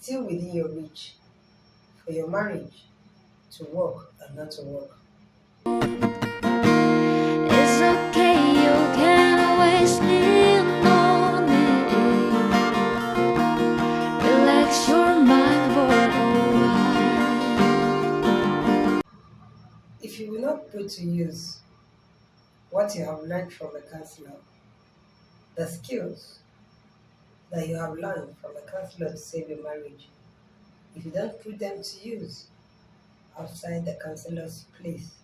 still within your reach for your marriage to work and not to work. It's okay, you can always lean on me. Relax your mind for a while. If you will not put to use what you have learned from a counselor, the skills that you have learned from a counselor to save your marriage, if you don't put them to use outside the counselor's place,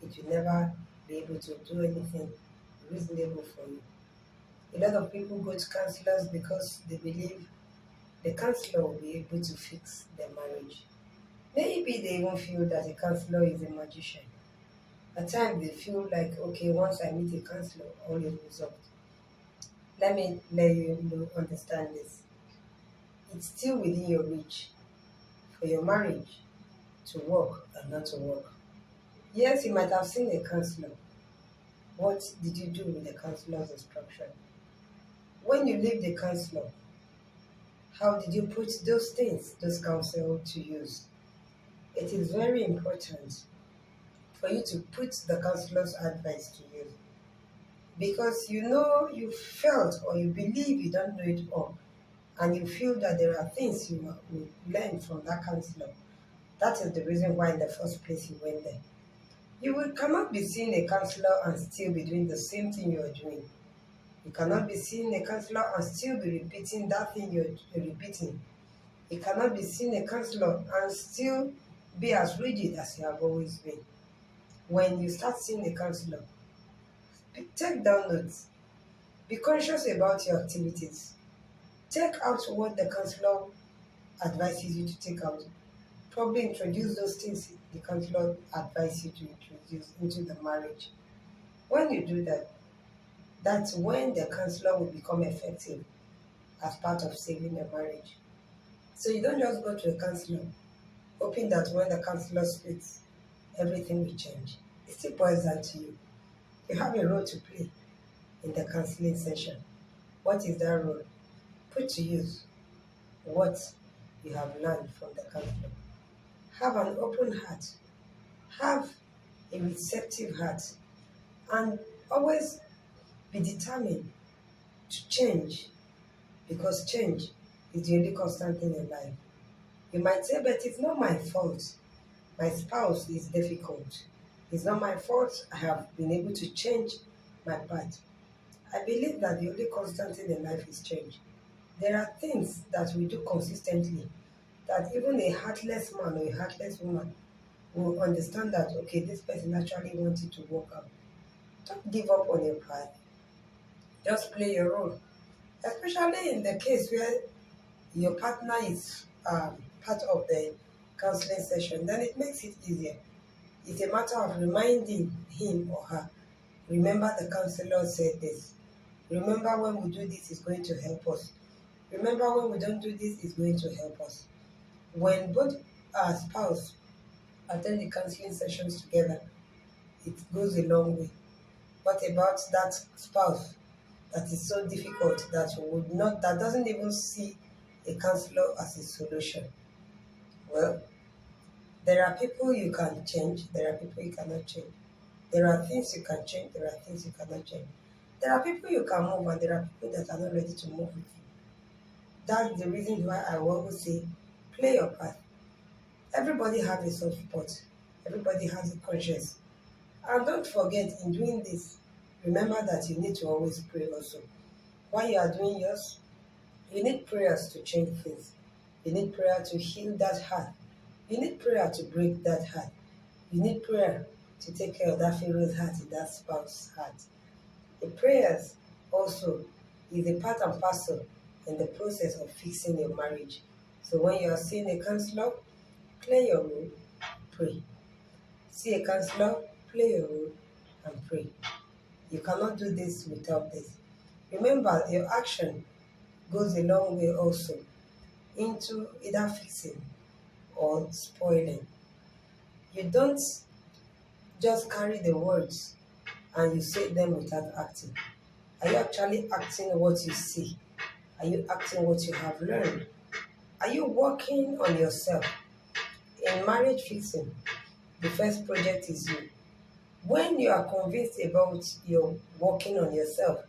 it will never be able to do anything reasonable for you. A lot of people go to counselors because they believe the counselor will be able to fix their marriage. Maybe they even feel that a counselor is a magician. At times they feel like, okay, once I meet a counselor, all is resolved. Let me let you understand this. It's still within your reach for your marriage to work and not to work. Yes, you might have seen a counselor. What did you do with the counselor's instruction? When you leave the counselor, how did you put those things, those counsel to use? It is very important for you to put the counselor's advice to use because you know you felt or you believe you don't know it all and you feel that there are things you will learn from that counselor. That is the reason why in the first place you went there. Cannot be seeing a counselor and still be doing the same thing you are doing. You cannot be seeing a counselor and still be repeating that thing you're repeating. You cannot be seeing a counselor and still be as rigid as you have always been. When you start seeing a counselor, take down notes. Be conscious about your activities. Take out what the counselor advises you to take out. Probably introduce those things the counselor advises you to introduce into the marriage. When you do that, that's when the counselor will become effective as part of saving your marriage. So you don't just go to a counselor hoping that when the counselor speaks, everything will change. It still boils down to you. You have a role to play in the counseling session. What is that role? Put to use what you have learned from the counselor. Have an open heart. Have a receptive heart. And always be determined to change because change is the only constant thing in life. You might say, but it's not my fault. My spouse is difficult. It's not my fault. I have been able to change my path. I believe that the only constant thing in life is change. There are things that we do consistently that even a heartless man or a heartless woman will understand that, okay, this person actually wanted to work out. Don't give up on your path. Just play your role. Especially in the case where your partner is part of the counseling session, then it makes it easier. It's a matter of reminding him or her, remember the counselor said this. Remember when we do this, it's going to help us. Remember when we don't do this, it's going to help us. When both our spouse attend the counseling sessions together, it goes a long way. What about that spouse that is so difficult that doesn't even see a counselor as a solution? Well, there are people you can change, there are people you cannot change. There are things you can change, there are things you cannot change. There are people you can move, and there are people that are not ready to move with you. That's the reason why I always say, play your part. Everybody has a soft spot. Everybody has a conscience. And don't forget, in doing this, remember that you need to always pray also. While you are doing yours, you need prayers to change things. You need prayer to heal that heart. You need prayer to break that heart. You need prayer to take care of that Pharaoh's heart in that spouse's heart. The prayers also is a part and parcel in the process of fixing your marriage. So when you are seeing a counselor, play your role, pray. See a counselor, play your role, and pray. You cannot do this without this. Remember, your action goes a long way also into either fixing or spoiling. You don't just carry the words and you say them without acting. Are you actually acting what you see? Are you acting what you have learned? Are you working on yourself? In marriage fixing, the first project is you. When you are convinced about your working on yourself,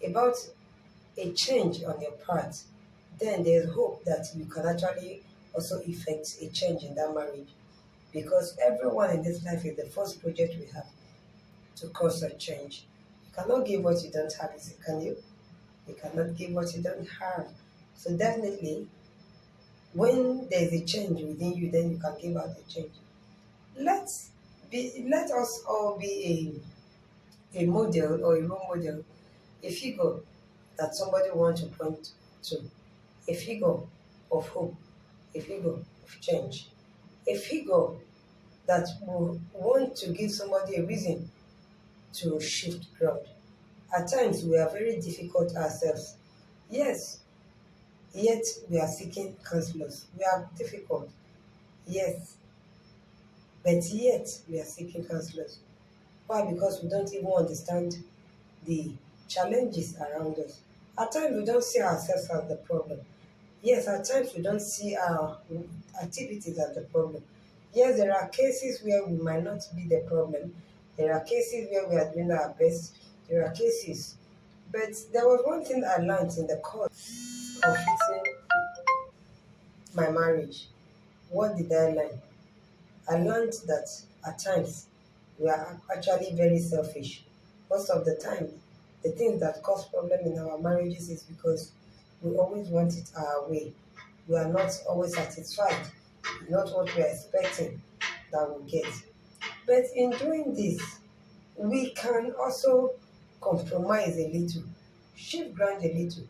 about a change on your part, then there's hope that you can actually also effect a change in that marriage. Because everyone in this life is the first project we have to cause a change. You cannot give what you don't have, can you? You cannot give what you don't have. So definitely, when there's a change within you, then you can give out the change. Let us all be a model or a role model, a figure that somebody wants to point to, a figure of hope, a figure of change, a figure that will want to give somebody a reason to shift ground. At times we are very difficult ourselves. Yes, yet we are seeking counselors. We are difficult. Yes, but yet we are seeking counselors. Why? Because we don't even understand the challenges around us. At times we don't see ourselves as the problem. Yes, at times we don't see our activities as the problem. Yes, there are cases where we might not be the problem. There are cases where we are doing our best. There are cases. But there was one thing I learned in the course of fixing my marriage. What did I learn? I learned that at times we are actually very selfish. Most of the time, the things that cause problem in our marriages is because we always want it our way. We are not always satisfied. It's not what we are expecting that we'll get. But in doing this, we can also compromise a little, shift ground a little,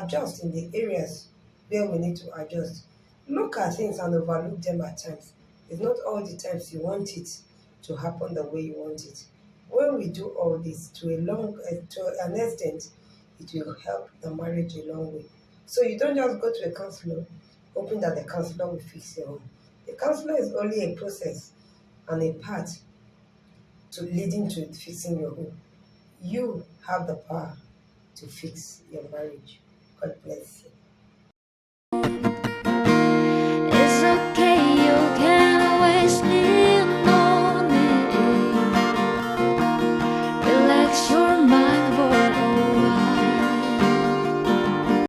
adjust in the areas where we need to adjust. Look at things and overlook them at times. It's not all the times you want it to happen the way you want it. When we do all this to an extent, it will help the marriage a long way. So you don't just go to a counselor hoping that the counselor will fix your home. The counselor is only a process and a part to leading to fixing your home. You have the power to fix your marriage. God bless you.